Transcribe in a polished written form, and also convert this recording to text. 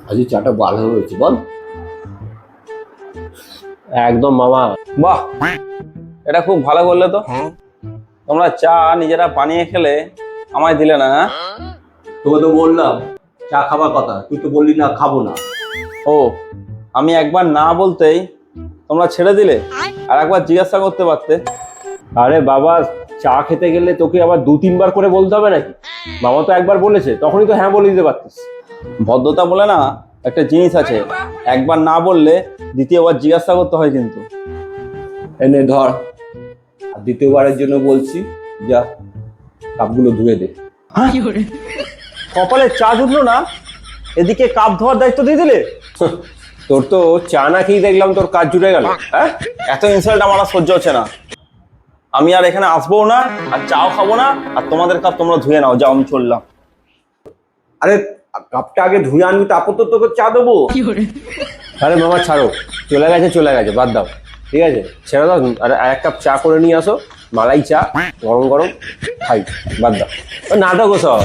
আজ চাটা ভালো হয়েছে বল। একদম মামা। বাহ, এটা খুব ভালো করলে তো। তোমরা চা নিজেরা বানিয়ে খেলে আমায় দিলে না, হ্যাঁ? তোকে তো বললাম চা খাবার কথা, তুই তো বললি না খাবো না। ও, আমি একবার না বলতেই তোমরা ছেড়ে দিলে, আর একবার জিজ্ঞাসা করতে পারতে। আরে বাবা, চা খেতে গেলে তোকে আবার 2-3 বার করে বলতে হবে নাকি? মামা তো একবার বলেছে, তখনই তো হ্যাঁ বলে দিতে পারতিস। ভদ্রতা বলে না একটা জিনিস আছে, একবার না বললে দ্বিতীয়বার জিজ্ঞাসা করতে হয় কিন্তু। এনে ধর, আর দ্বিতীয়বারের জন্য বলছি, যা কাপগুলো ধুয়ে দে। কপালে চা জুটলো না, এদিকে কাপ ধোয়ার দায়িত্ব দিয়ে দিলে। তোর তো চা না খেয়ে দেখলাম তোর কাজ জুড়ে গেল। হ্যাঁ, এত ইনসাল্ট আমার আর সহ্য হচ্ছে না। আমি আর এখানে আসবো না, আর চাও খাবো না, আর তোমাদের কাপ তোমরা ধুয়ে নাও, যাও আমি চললাম। আরে কাপটা আগে ধুয়ে আনবি, তারপর তো তোকে চা দেবো। আরে মামা ছাড়ো, চলে গেছে, বাদ দাও। ঠিক আছে, ছেড়ে দাও। আর 1 কাপ চা করে নিয়ে আসো, মালাই চা, গরম গরম খাই। বাদ দাও, নাটক সব।